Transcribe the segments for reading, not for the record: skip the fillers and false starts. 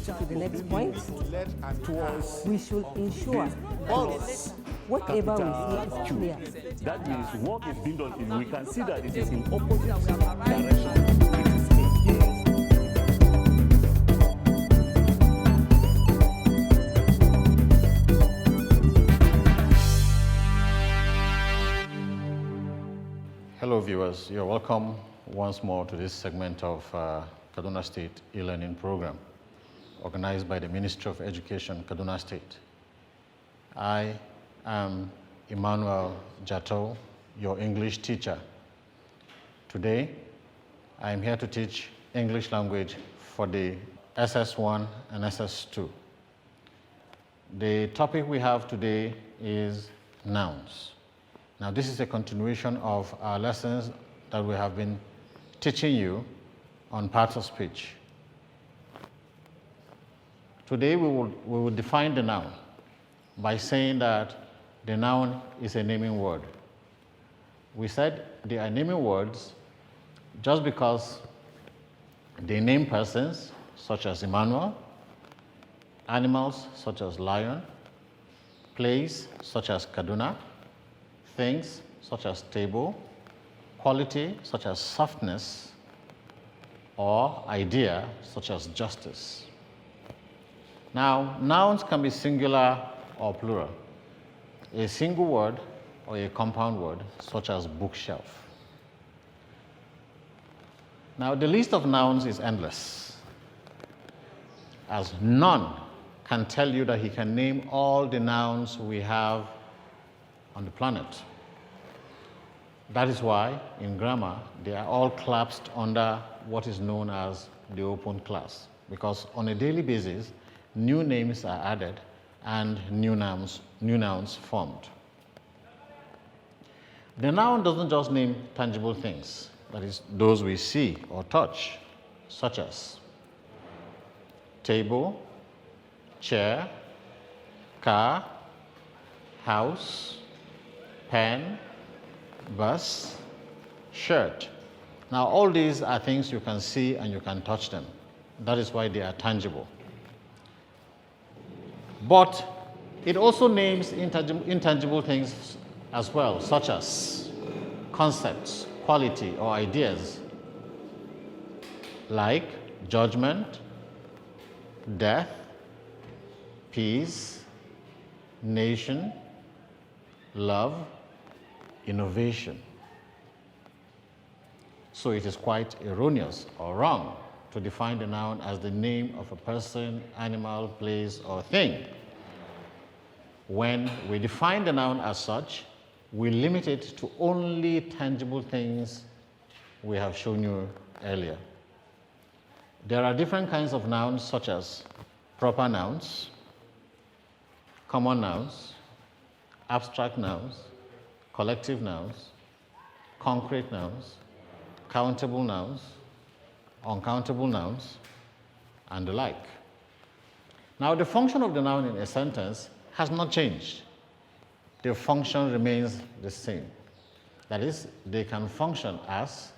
to the next point. Towards We should ensure us. whatever we say is clear. That means work is being done. We can see that it is in opposite direction. It is clear. Hello viewers, you're welcome once more to this segment of Kaduna State e-learning program organized by the Ministry of Education, Kaduna State. I am Emmanuel Jato, your English teacher. Today, I am here to teach English language for the SS1 and SS2. The topic we have today is nouns. Now, this is a continuation of our lessons that we have been teaching you on parts of speech. Today, we will define the noun by saying that the noun is a naming word. We said they are naming words just because they name persons, such as Emmanuel, animals, such as lion, place, such as Kaduna, things such as table, quality such as softness, or idea such as justice. Now, nouns can be singular or plural. A single word or a compound word such as bookshelf. Now, the list of nouns is endless, as none can tell you that he can name all the nouns we have on the planet. That is why in grammar they are all collapsed under what is known as the open class, because on a daily basis new names are added and new nouns formed. The noun doesn't just name tangible things, that is those we see or touch, such as table, chair, car, house, pen, bus, shirt. Now, all these are things you can see and you can touch them. That is why they are tangible. But it also names intangible things as well, such as concepts, quality, or ideas, like judgment, death, peace, nation, love, innovation. So it is quite erroneous or wrong to define the noun as the name of a person, animal, place, or thing. When we define the noun as such, we limit it to only tangible things we have shown you earlier. There are different kinds of nouns such as proper nouns, common nouns, abstract nouns, collective nouns, concrete nouns, countable nouns, uncountable nouns, and the like. Now, the function of the noun in a sentence has not changed. Their function remains the same. That is, they can function as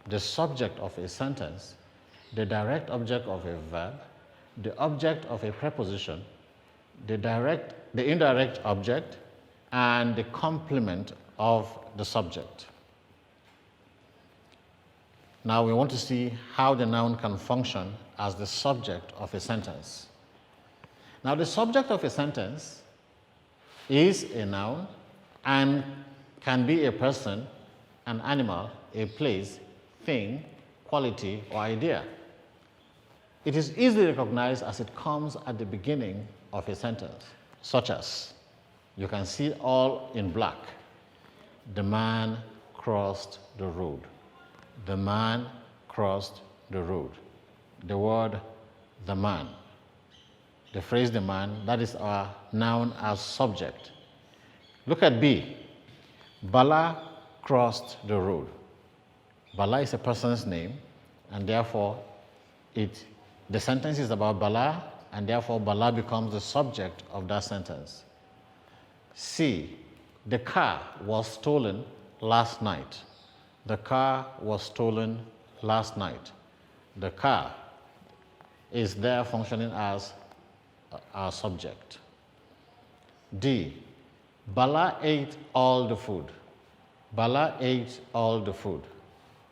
the subject of a sentence, the direct object of a verb, the object of a preposition, the indirect object, and the complement of the subject. Now we want to see how the noun can function as the subject of a sentence. Now the subject of a sentence is a noun and can be a person, an animal, a place, thing, quality, or idea. It is easily recognized as it comes at the beginning of a sentence, such as, you can see it all in black. The man crossed the road. The man crossed the road. The word the man. The phrase the man, that is our noun as subject. Look at B. Bala crossed the road. Bala is a person's name, and therefore the sentence is about Bala, and therefore Bala becomes the subject of that sentence. C. The car was stolen last night. The car was stolen last night. The car is there functioning as our subject. D, Bala ate all the food. Bala ate all the food.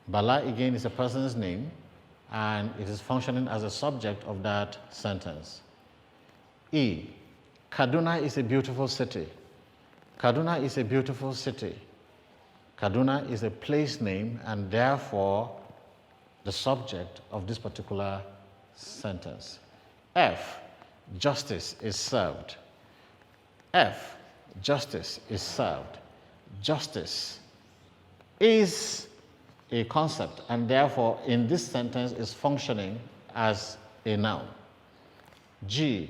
Bala again is a person's name and it is functioning as a subject of that sentence. E, Kaduna is a beautiful city. Kaduna is a beautiful city. Kaduna is a place name and therefore the subject of this particular sentence. F, justice is served. F, justice is served. Justice is a concept and therefore in this sentence is functioning as a noun. G,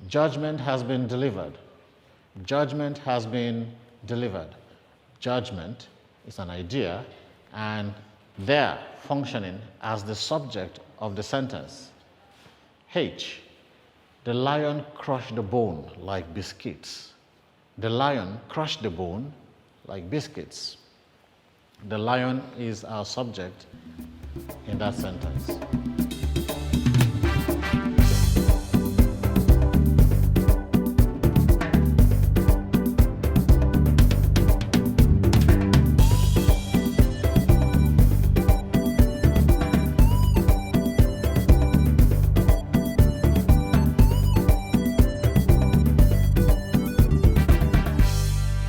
judgment has been delivered. Judgment has been delivered. Judgment is an idea and they're functioning as the subject of the sentence. H, the lion crushed the bone like biscuits. The lion crushed the bone like biscuits. The lion is our subject in that sentence.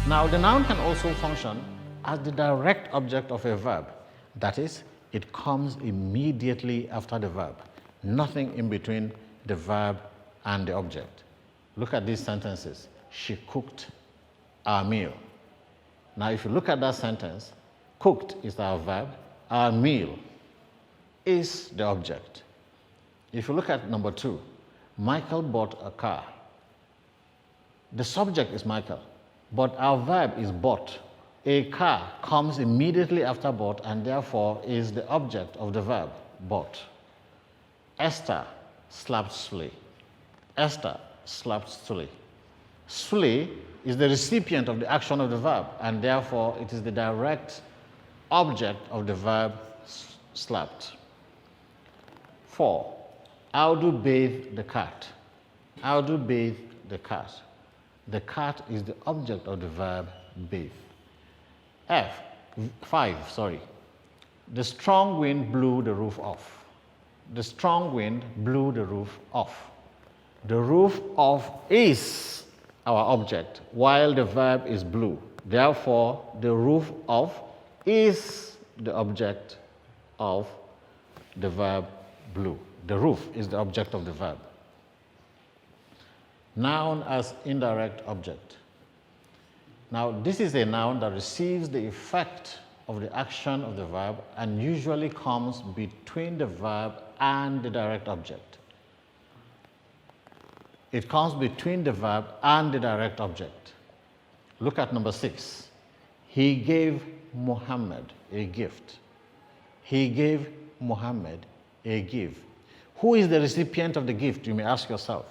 Now, the noun can also function as the direct object of a verb. That is, it comes immediately after the verb, nothing in between the verb and the object. Look at these sentences. She cooked our meal. Now, if you look at that sentence, cooked is our verb, our meal is the object. If you look at number 2, Michael bought a car. The subject is Michael, but our verb is bought. A car comes immediately after bought and therefore is the object of the verb, bought. Esther slapped Sule. Esther slapped Sule. Sule is the recipient of the action of the verb and therefore it is the direct object of the verb slapped. 4, Audu bathed the cat. Audu bathed the cat. The cat is the object of the verb bathe. 5, the strong wind blew the roof off. The strong wind blew the roof off. The roof off is our object while the verb is blew. Therefore, the roof off is the object of the verb blew. The roof is the object of the verb. Noun as indirect object. Now, this is a noun that receives the effect of the action of the verb and usually comes between the verb and the direct object. It comes between the verb and the direct object. Look at number 6. He gave Muhammad a gift. He gave Muhammad a gift. Who is the recipient of the gift? You may ask yourself.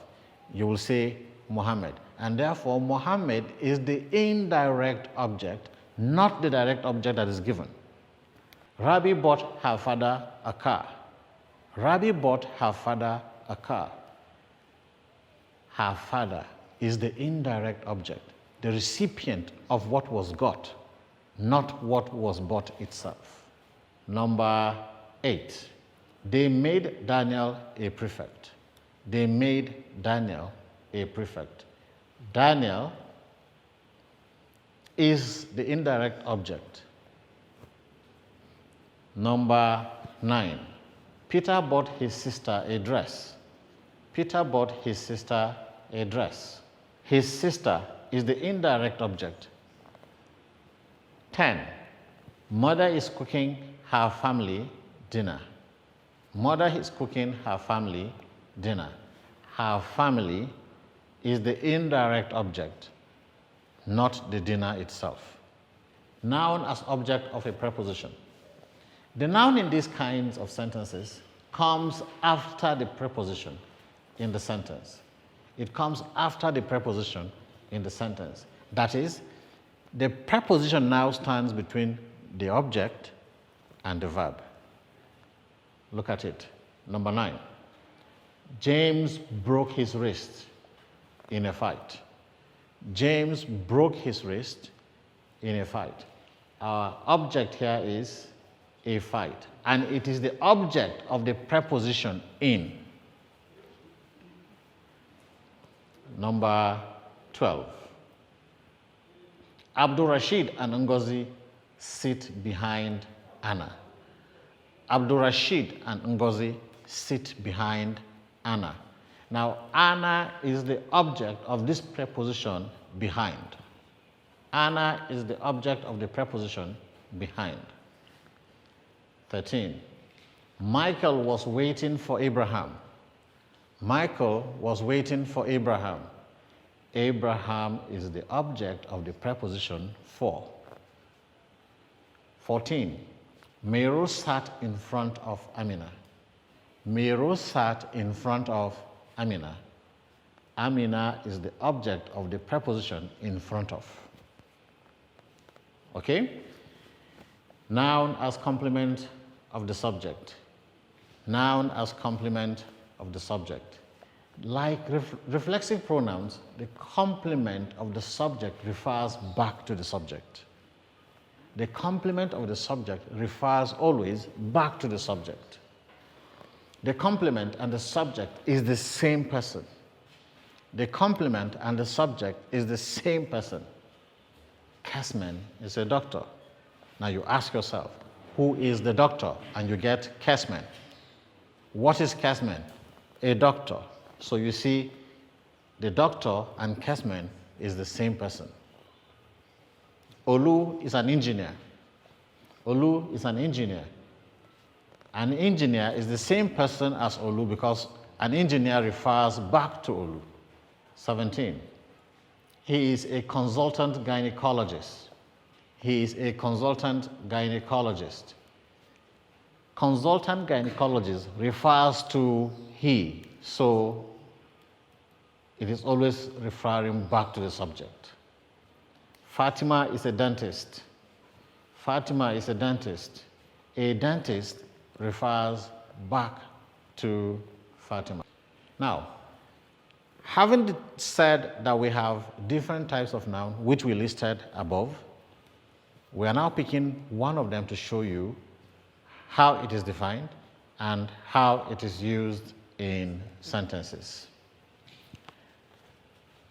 You will say Muhammad. And therefore, Muhammad is the indirect object, not the direct object that is given. Rabi bought her father a car. Rabi bought her father a car. Her father is the indirect object, the recipient of what was got, not what was bought itself. Number 8, they made Daniel a prefect. They made Daniel a prefect. Daniel is the indirect object. Number 9, Peter bought his sister a dress. Peter bought his sister a dress. His sister is the indirect object. 10, mother is cooking her family dinner. Mother is cooking her family dinner. Her family is the indirect object, not the dinner itself. Noun as object of a preposition. The noun in these kinds of sentences comes after the preposition in the sentence. It comes after the preposition in the sentence. That is, the preposition now stands between the object and the verb. Look at it. Number 9. James broke his wrist in a fight. James broke his wrist in a fight. Our object here is a fight, and it is the object of the preposition in. Number 12. Abdul Rashid and Ngozi sit behind Anna. Abdul Rashid and Ngozi sit behind Anna. Now, Anna is the object of this preposition behind. Anna is the object of the preposition behind. 13. Michael was waiting for Abraham. Michael was waiting for Abraham. Abraham is the object of the preposition for. 14. Meru sat in front of Amina. Meru sat in front of Amina. Amina is the object of the preposition in front of. Okay? Noun as complement of the subject. Noun as complement of the subject. Like reflexive pronouns, the complement of the subject refers back to the subject. The complement of the subject refers always back to the subject. The complement and the subject is the same person. The complement and the subject is the same person. Casman is a doctor. Now you ask yourself, who is the doctor? And you get Casman. What is Casman? A doctor. So you see, the doctor and Casman is the same person. Olu is an engineer. Olu is an engineer. An engineer is the same person as Olu because an engineer refers back to Olu. 17. He is a consultant gynecologist. He is a consultant gynecologist. Consultant gynecologist refers to he, so it is always referring back to the subject. Fatima is a dentist. Fatima is a dentist. A dentist refers back to Fatima. Now, having said that we have different types of noun, which we listed above, we are now picking one of them to show you how it is defined and how it is used in sentences.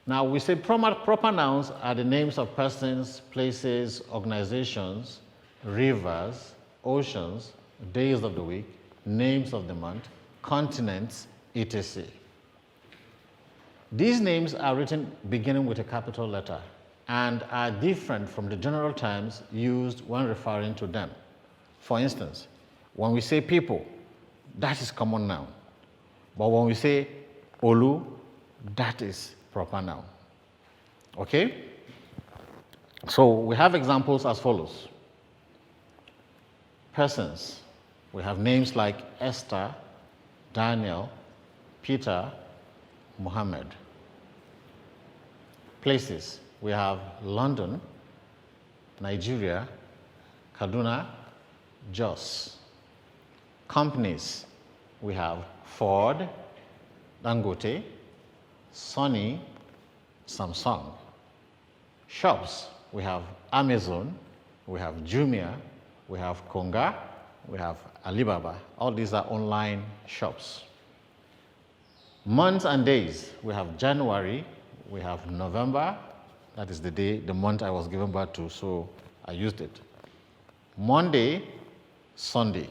Now, we say proper nouns are the names of persons, places, organizations, rivers, oceans, days of the week, names of the month, continents, etc. These names are written beginning with a capital letter and are different from the general terms used when referring to them. For instance, when we say people, that is common noun. But when we say Olu, that is proper noun. Okay? So we have examples as follows. Persons. We have names like Esther, Daniel, Peter, Muhammad. Places. We have London, Nigeria, Kaduna, Jos. Companies. We have Ford, Dangote, Sony, Samsung. Shops. We have Amazon, we have Jumia, we have Konga, we have Alibaba. All these are online shops. Months and days. We have January, we have November. That is the month I was given birth to, so I used it. Monday, Sunday.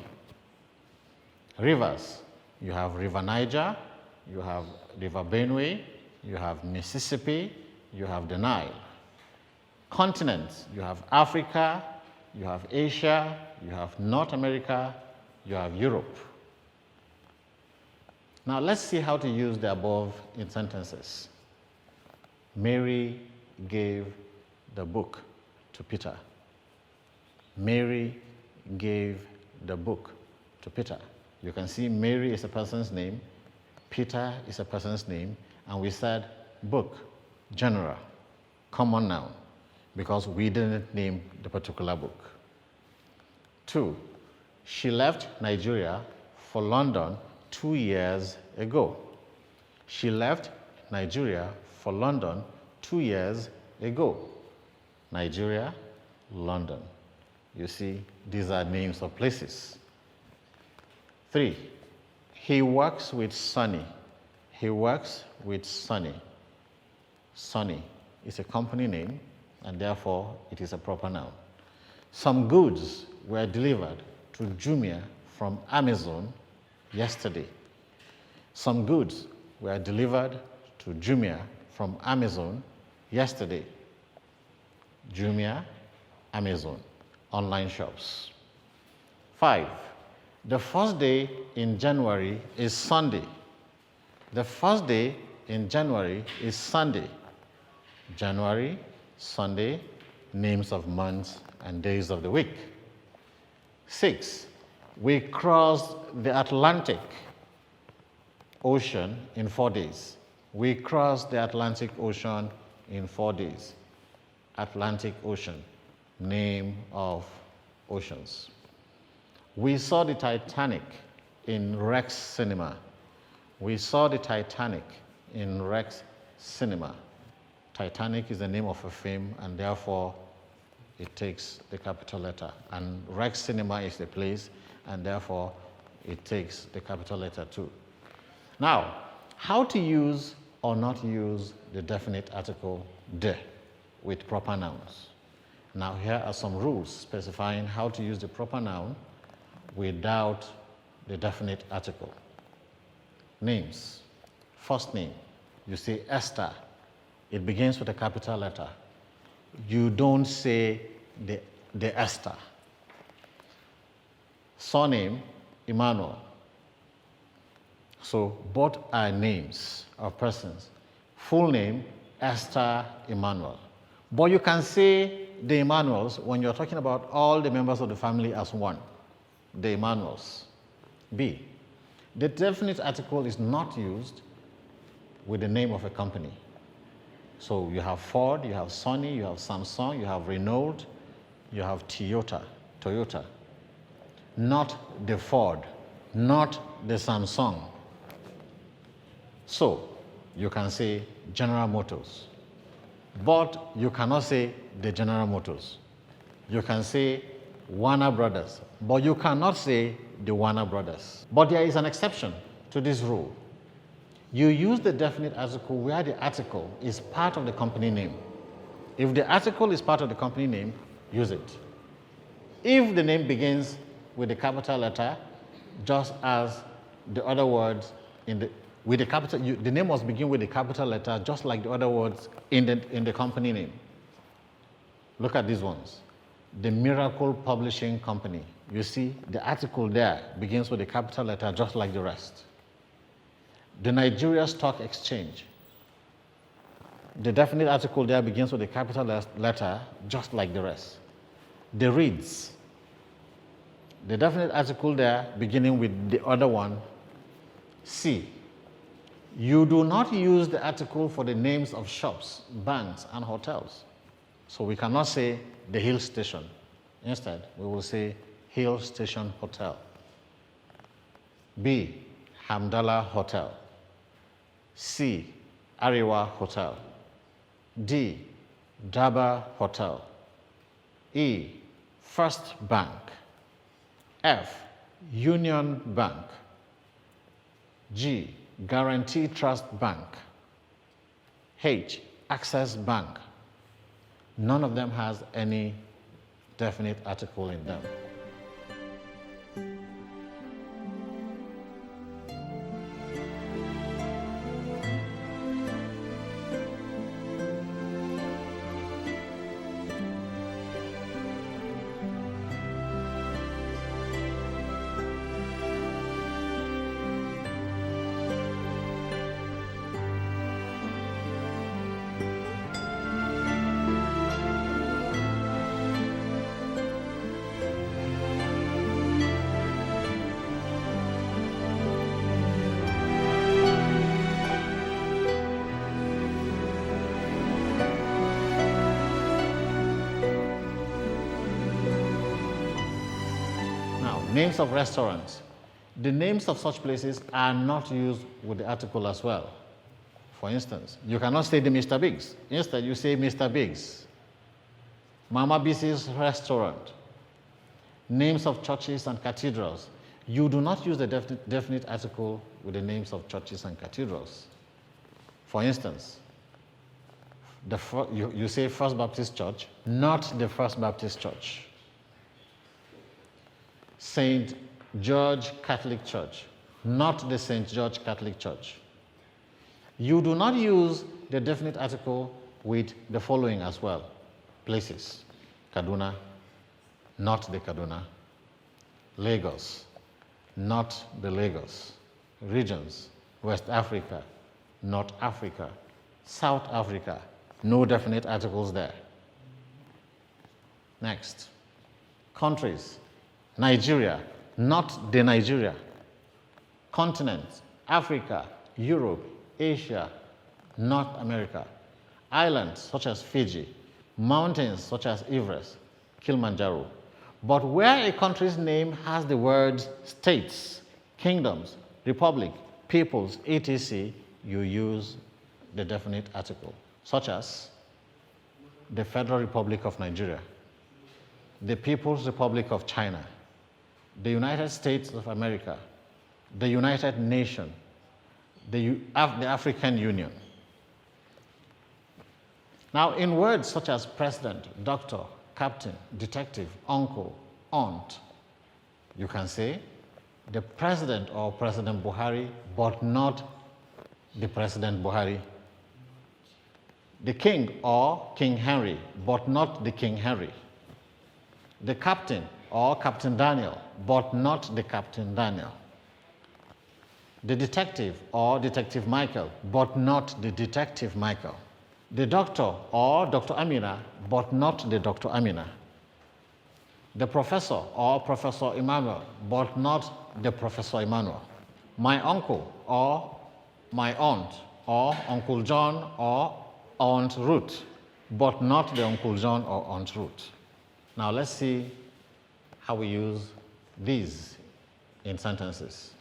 Rivers. You have River Niger, you have River Benue, you have Mississippi, you have the Nile. Continents. You have Africa, you have Asia, you have North America, you have Europe. Now let's see how to use the above in sentences. Mary gave the book to Peter. Mary gave the book to Peter. You can see Mary is a person's name, Peter is a person's name, and we said book, general, common noun, because we didn't name the particular book. 2, she left Nigeria for London 2 years ago. She left Nigeria for London 2 years ago. Nigeria, London. You see, these are names of places. 3. He works with Sunny. He works with Sunny. Sunny is a company name, and therefore it is a proper noun. Some goods were delivered to Jumia from Amazon yesterday. Some goods were delivered to Jumia from Amazon yesterday. Jumia, Amazon, online shops. 5. The first day in January is Sunday. The first day in January is Sunday. January, Sunday, names of months and days of the week. 6. We crossed the Atlantic Ocean in 4 days. We crossed the Atlantic Ocean in 4 days. Atlantic Ocean, name of oceans. We saw the Titanic in Rex Cinema. We saw the Titanic in Rex Cinema. Titanic is the name of a film, and therefore it takes the capital letter. And Rex Cinema is the place, and therefore it takes the capital letter too. Now, how to use or not use the definite article de with proper nouns. Now, here are some rules specifying how to use the proper noun without the definite article. Names. First name, you say Esther. It begins with a capital letter. You don't say the Esther. Surname, Emmanuel. So both are names of persons. Full name, Esther Emmanuel. But you can say the Emmanuels when you're talking about all the members of the family as one. The Emmanuels. B. The definite article is not used with the name of a company. So you have Ford, you have Sony, you have Samsung, you have Renault, you have Toyota. Not the Ford, not the Samsung. So you can say General Motors, but you cannot say the General Motors. You can say Warner Brothers, but you cannot say the Warner Brothers. But there is an exception to this rule. You use the definite article where the article is part of the company name. If the article is part of the company name, use it. If the name begins with the capital letter, just as the other words with the capital, the name must begin with the capital letter, just like the other words in the company name. Look at these ones. The Miracle Publishing Company. You see, the article there begins with a capital letter, just like the rest. The Nigeria Stock Exchange. The definite article there begins with a capital letter, just like the rest. The Reeds. The definite article there beginning with the other one, C. You do not use the article for the names of shops, banks, and hotels. So we cannot say the Hill Station. Instead, we will say Hill Station Hotel. B. Hamdallah Hotel. C. Ariwa Hotel. D. Daba Hotel. E. First Bank. F. Union Bank. G. Guarantee Trust Bank. H. Access Bank. None of them has any definite article in them. Names of restaurants. The names of such places are not used with the article as well. For instance, you cannot say the Mr. Biggs. Instead, you say Mr. Biggs. Mama Bisi's restaurant. Names of churches and cathedrals. You do not use the definite article with the names of churches and cathedrals. For instance, you say First Baptist Church, not the First Baptist Church. St. George Catholic Church, not the St. George Catholic Church. You do not use the definite article with the following as well. Places, Kaduna, not the Kaduna. Lagos, not the Lagos. Regions, West Africa, not Africa. South Africa, no definite articles there. Next. Countries, Nigeria, not the Nigeria. Continents, Africa, Europe, Asia, North America. Islands such as Fiji, mountains such as Everest, Kilimanjaro. But where a country's name has the words states, kingdoms, republic, peoples, etc., you use the definite article, such as the Federal Republic of Nigeria, the People's Republic of China, the United States of America, the United Nations, the African Union. Now, in words such as president, doctor, captain, detective, uncle, aunt, you can say the president or President Buhari, but not the President Buhari. The king or King Henry, but not the King Henry. The captain or Captain Daniel, but not the Captain Daniel. The detective or Detective Michael, but not the Detective Michael. The doctor or Dr. Amina, but not the Dr. Amina. The professor or Professor Emmanuel, but not the Professor Emmanuel. My uncle or my aunt or Uncle John or Aunt Ruth, but not the Uncle John or Aunt Ruth. Now let's see how we use these in sentences.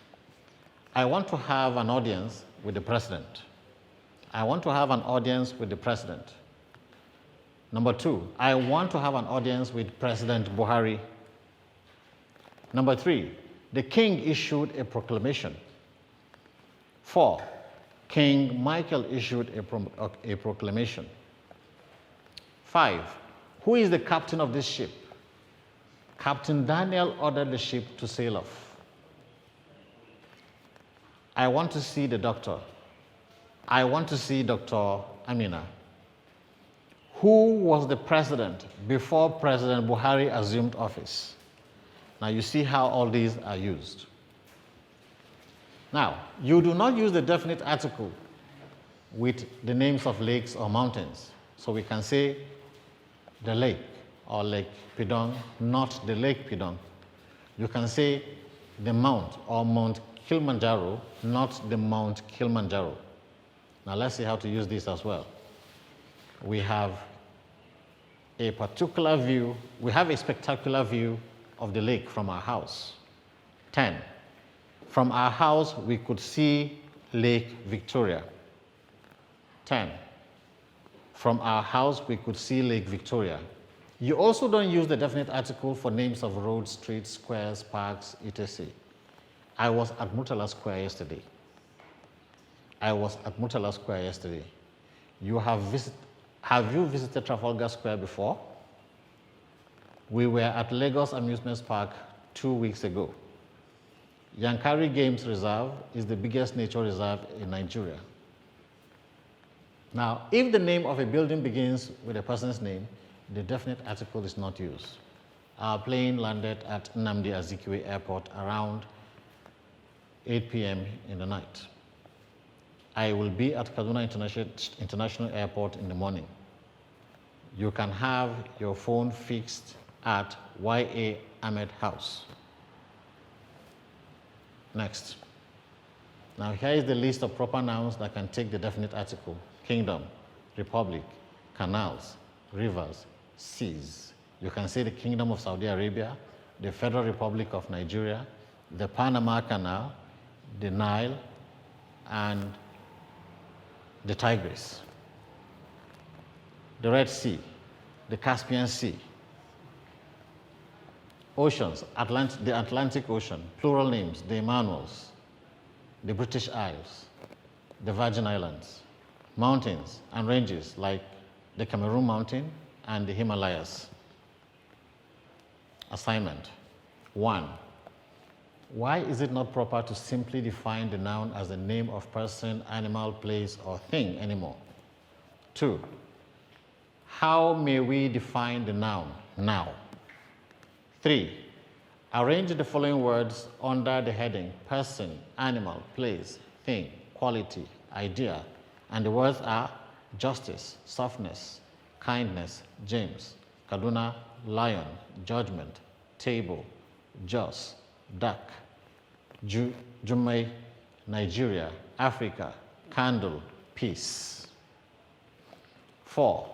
I want to have an audience with the president. I want to have an audience with the president. Number 2, I want to have an audience with President Buhari. Number 3, the king issued a proclamation. 4, King Michael issued a proclamation. 5, who is the captain of this ship? Captain Daniel ordered the ship to sail off. I want to see the doctor. I want to see Dr. Amina. Who was the president before President Buhari assumed office? Now you see how all these are used. Now, you do not use the definite article with the names of lakes or mountains. So we can say the lake or Lake Pidong, not the Lake Pidong. You can say the mount or Mount Kilimanjaro, not the Mount Kilimanjaro. Now let's see how to use this as well. We have a particular view, we have a spectacular view of the lake from our house. 10. From our house, we could see Lake Victoria. 10. From our house, we could see Lake Victoria. You also don't use the definite article for names of roads, streets, squares, parks, etc. I was at Murtala Square yesterday. I was at Murtala Square yesterday. Have you visited Trafalgar Square before? We were at Lagos Amusement Park 2 weeks ago. Yankari Games Reserve is the biggest nature reserve in Nigeria. Now, if the name of a building begins with a person's name, the definite article is not used. Our plane landed at Nnamdi Azikiwe Airport around 8 p.m. in the night. I will be at Kaduna International Airport in the morning. You can have your phone fixed at Y.A. Ahmed House. Next. Now here is the list of proper nouns that can take the definite article. Kingdom, republic, canals, rivers, seas. You can say the Kingdom of Saudi Arabia, the Federal Republic of Nigeria, the Panama Canal, the Nile, and the Tigris, the Red Sea, the Caspian Sea, oceans, the Atlantic Ocean, plural names, the Emmanuels, the British Isles, the Virgin Islands, mountains and ranges like the Cameroon Mountain and the Himalayas. Assignment 1. Why is it not proper to simply define the noun as the name of person, animal, place, or thing anymore? 2. How may we define the noun now? 3. Arrange the following words under the heading person, animal, place, thing, quality, idea, and the words are justice, softness, kindness, James, Kaduna, lion, judgment, table, Jos, duck, Jumai, Nigeria, Africa, candle, peace. 4.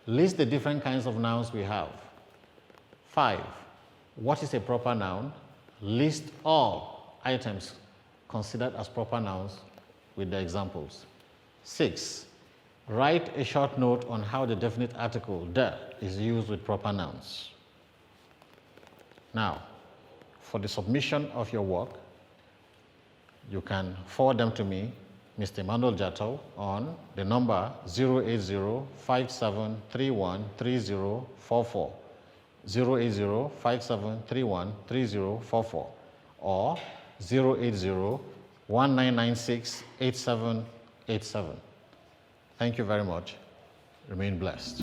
List the different kinds of nouns we have. 5. What is a proper noun? List all items considered as proper nouns with the examples. 6. Write a short note on how the definite article the is used with proper nouns. Now, for the submission of your work, you can forward them to me, Mr. Emmanuel Jato, on the number 08057313044, 08057313044, or 08019968787. Thank you very much. Remain blessed.